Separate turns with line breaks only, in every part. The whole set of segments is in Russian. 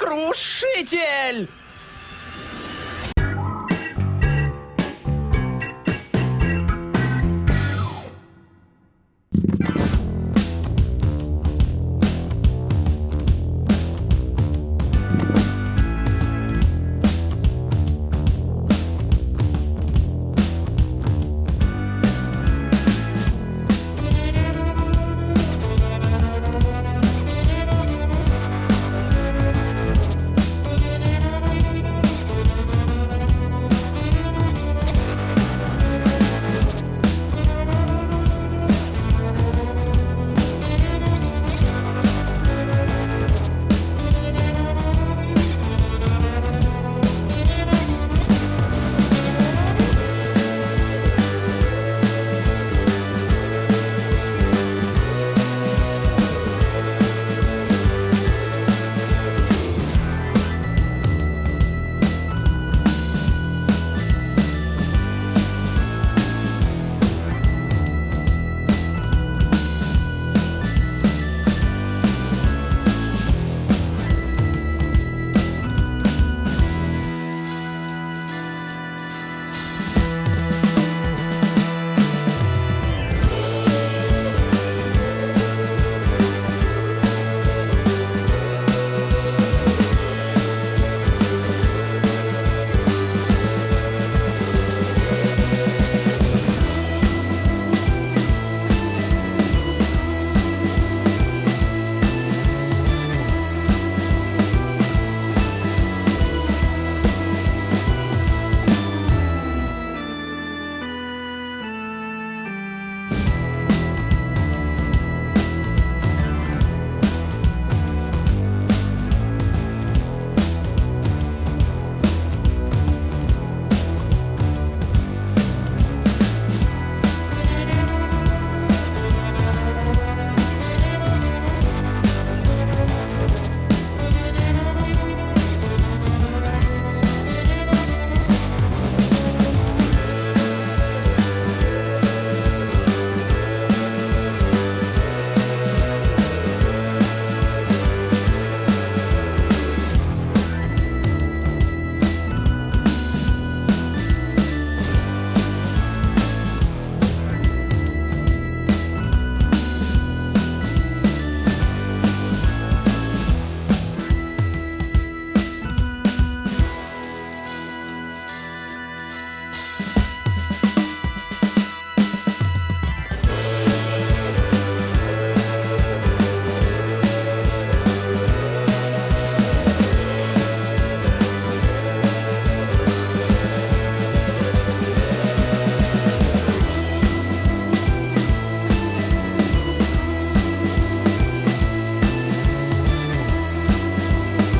Крушитель!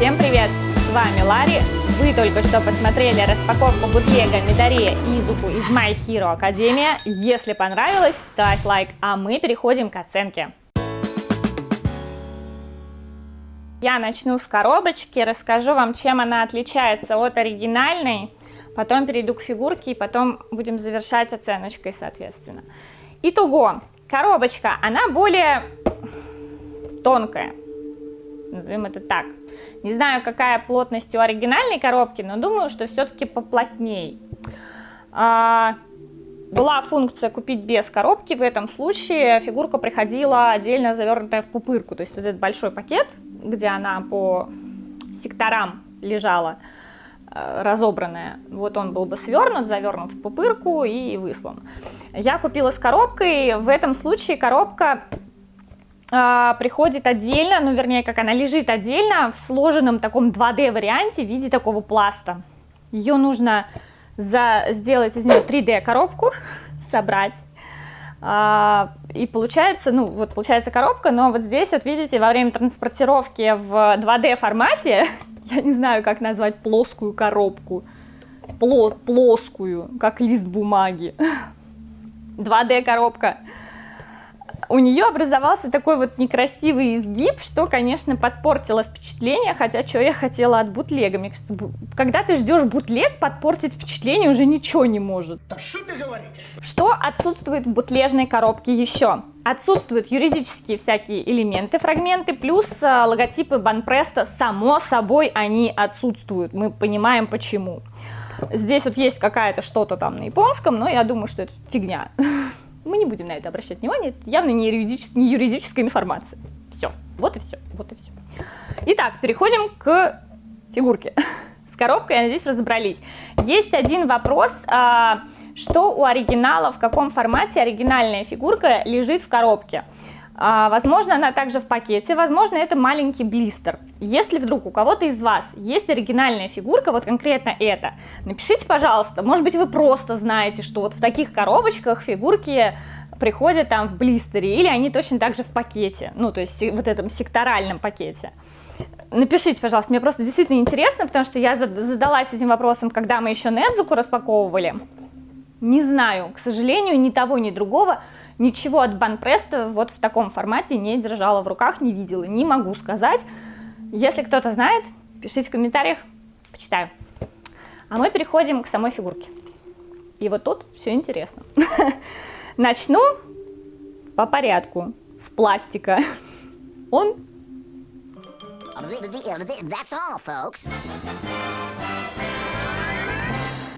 Всем привет! С вами Ларри. Вы только что посмотрели распаковку бутлега Мидория Изуку из My Hero Academia. Если понравилось, ставь лайк, а мы переходим к оценке. Я начну с коробочки, расскажу вам, чем она отличается от оригинальной, потом перейду к фигурке и потом будем завершать оценочкой, соответственно. Итого, коробочка, она более тонкая, назовем это так. Не знаю, какая плотность у оригинальной коробки, но думаю, что все-таки поплотней. Была функция купить без коробки, в этом случае фигурка приходила отдельно завернутая в пупырку. То есть вот этот большой пакет, где она по секторам лежала, разобранная, вот он был бы свернут, завернут в пупырку и выслан. Я купила с коробкой, в этом случае коробка приходит отдельно, ну вернее, как она лежит отдельно в сложенном таком 2D варианте в виде такого пласта. Ее нужно сделать из нее 3D коробку, собрать. И получается, ну вот получается коробка, но вот здесь вот видите, во время транспортировки в 2D формате, я не знаю, как назвать плоскую коробку, плоскую, как лист бумаги, 2D коробка. у нее образовался такой вот некрасивый изгиб, что, конечно, подпортило впечатление, хотя что я хотела от бутлега. Мне кажется, когда ты ждешь бутлег, подпортить впечатление уже ничего не может.
Да что ты говоришь?
Что отсутствует в бутлежной коробке еще? Отсутствуют юридические всякие элементы, фрагменты, плюс логотипы Банпресто, само собой, они отсутствуют. Мы понимаем, почему. Здесь вот есть какая-то что-то там на японском, но я думаю, что это фигня. Мы не будем на это обращать внимание, это явно не юридическая информация. Все, вот и все, вот и все. Итак, переходим к фигурке. С коробкой, я надеюсь, разобрались. Есть один вопрос, что у оригинала, в каком формате оригинальная фигурка лежит в коробке. Возможно, она также в пакете, возможно, это маленький блистер. Если вдруг у кого-то из вас есть оригинальная фигурка, вот конкретно эта, напишите, пожалуйста, может быть, вы просто знаете, что вот в таких коробочках фигурки приходят там в блистере, или они точно так же в пакете, ну, то есть вот этом секторальном пакете. Напишите, пожалуйста, мне просто действительно интересно, потому что я задалась этим вопросом, когда мы еще Недзуку распаковывали. Не знаю, к сожалению, ни того, ни другого. Ничего от Банпресто вот в таком формате не держала в руках, не видела, не могу сказать. Если кто-то знает, пишите в комментариях, почитаю. А мы переходим к самой фигурке. И вот тут все интересно. Начну по порядку, с пластика. Он...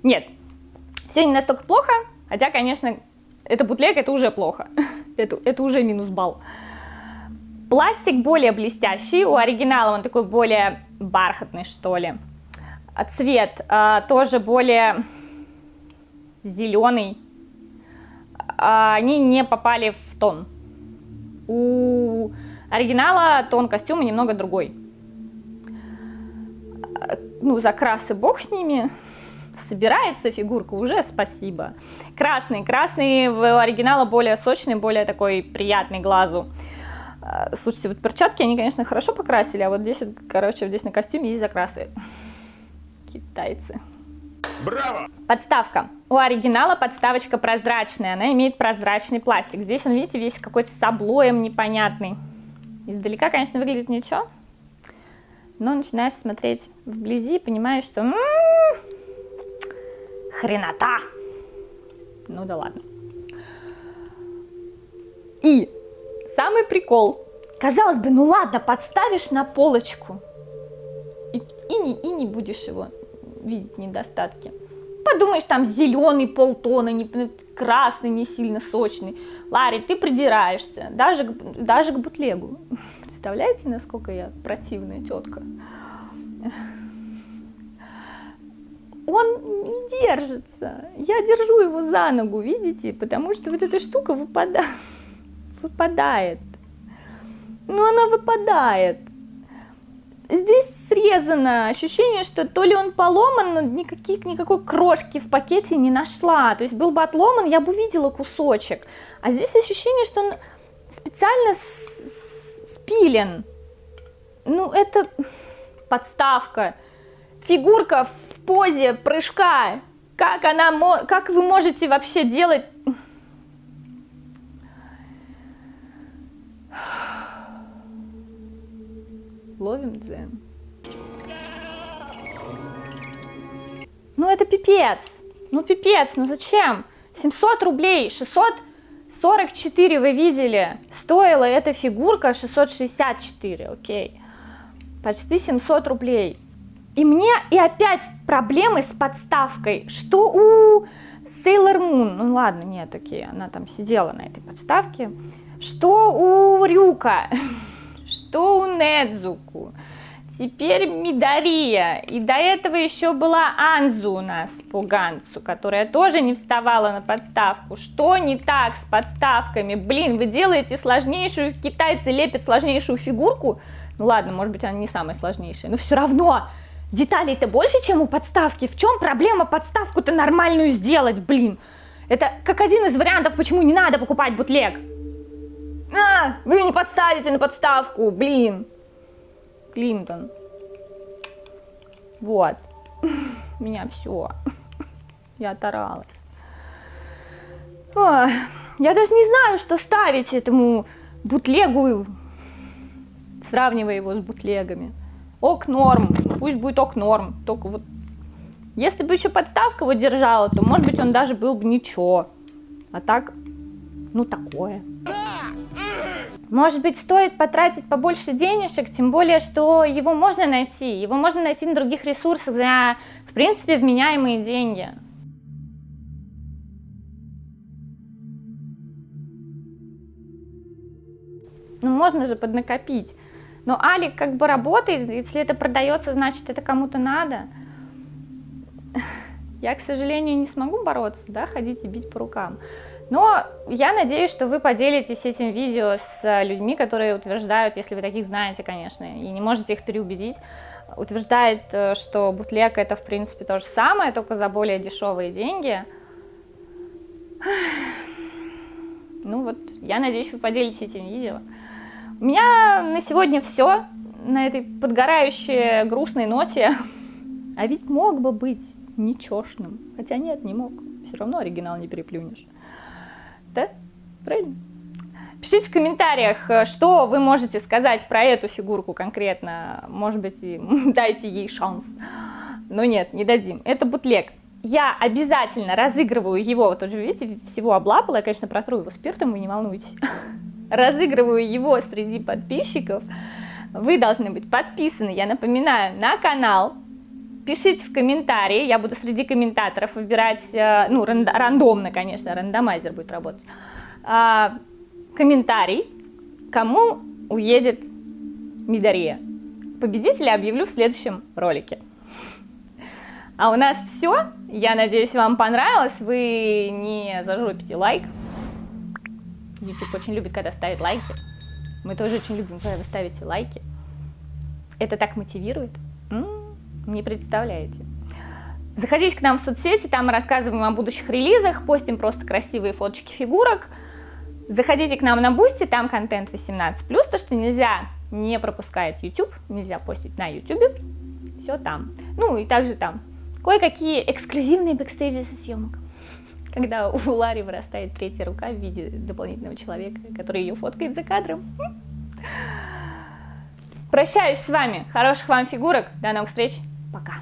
Нет, все не настолько плохо, хотя, конечно... Это бутлег, это уже плохо, это уже минус балл. Пластик более блестящий, у оригинала он такой более бархатный, что ли. Цвет тоже более зеленый. Они не попали в тон. У оригинала тон костюма немного другой. Ну, закрасы бог с ними. Собирается фигурка, уже спасибо. Красный у оригинала более сочный, более такой приятный глазу. Слушайте, вот перчатки они, конечно, хорошо покрасили, а вот здесь вот, короче, здесь на костюме есть закрасы. Китайцы.
Браво!
Подставка. У оригинала подставочка прозрачная, она имеет прозрачный пластик. Здесь он, видите, весь какой-то с облоем непонятный. Издалека, конечно, выглядит ничего, но начинаешь смотреть вблизи и понимаешь, что... хренота. Ну да ладно. И самый прикол. Казалось бы, ну ладно, подставишь на полочку и не будешь его видеть недостатки. Подумаешь, там зеленый полтона, не, красный, не сильно сочный. Ларри, ты придираешься, даже к бутлегу. Представляете, насколько я противная тетка? Он не держится. Я держу его за ногу, видите? Потому что вот эта штука выпадает. Ну, она выпадает. Здесь срезано. Ощущение, что то ли он поломан, но никакой крошки в пакете не нашла. То есть был бы отломан, я бы увидела кусочек. А здесь ощущение, что он специально спилен. Ну, это подставка. Фигурка в позе прыжка. Как вы можете вообще делать? Ловим дзен. Ну это пипец. Ну пипец, ну зачем? 700 рублей, 644 вы видели. Стоила эта фигурка 664, окей. Почти 700 рублей. И опять проблемы с подставкой. Что у Sailor Moon? Ну ладно, нет, окей, она там сидела на этой подставке. Что у Рюка? Что у Недзуку? Теперь Мидария. И до этого еще была Анзу у нас по Гансу, которая тоже не вставала на подставку. Что не так с подставками? Блин, вы делаете сложнейшую, китайцы лепят сложнейшую фигурку. Ну ладно, может быть, она не самая сложнейшая, но все равно деталей-то больше, чем у подставки. В чем проблема подставку-то нормальную сделать, блин? Это как один из вариантов, почему не надо покупать бутлег. Вы не подставите на подставку, блин. Клинтон. Вот. Меня все. Я оторалась. Ой. Я даже не знаю, что ставить этому бутлегу, сравнивая его с бутлегами. Ок норм, пусть будет ок норм, только вот если бы еще подставка его держала, то, может быть, он даже был бы ничего. А так, ну, такое. Может быть, стоит потратить побольше денежек, тем более, что его можно найти. Его можно найти на других ресурсах за, в принципе, вменяемые деньги. Ну, можно же поднакопить. Но Алик как бы работает, если это продается, значит, это кому-то надо. Я, к сожалению, не смогу бороться, да, ходить и бить по рукам. Но я надеюсь, что вы поделитесь этим видео с людьми, которые утверждают, если вы таких знаете, конечно, и не можете их переубедить, утверждает, что бутлег это, в принципе, то же самое, только за более дешевые деньги. Ну вот, я надеюсь, вы поделитесь этим видео. У меня на сегодня все, на этой подгорающей грустной ноте. А ведь мог бы быть ничешным. Хотя нет, не мог. Все равно оригинал не переплюнешь. Да? Правильно? Пишите в комментариях, что вы можете сказать про эту фигурку конкретно. Может быть, и дайте ей шанс. Но нет, не дадим. Это бутлег. Я обязательно разыгрываю его. Вот уже, видите, всего облапала. Я, конечно, протру его спиртом, вы не волнуйтесь. Разыгрываю его среди подписчиков. Вы должны быть подписаны, я напоминаю, на канал. Пишите в комментарии, я буду среди комментаторов выбирать, ну, рандомно, конечно, рандомайзер будет работать, комментарий, кому уедет Мидария. Победителя объявлю в следующем ролике. А у нас все. Я надеюсь, вам понравилось. Вы не зажопите лайк. YouTube очень любит, когда ставят лайки. Мы тоже очень любим, когда вы ставите лайки. Это так мотивирует. Не представляете. Заходите к нам в соцсети, там мы рассказываем о будущих релизах, постим просто красивые фоточки фигурок. Заходите к нам на Boosty, там контент 18+, то, что нельзя, не пропускает YouTube, нельзя постить на YouTube, все там. Ну и также там кое-какие эксклюзивные бэкстейджи со съемок, когда у Лари вырастает третья рука в виде дополнительного человека, который ее фоткает за кадром. Прощаюсь с вами, хороших вам фигурок, до новых встреч, пока!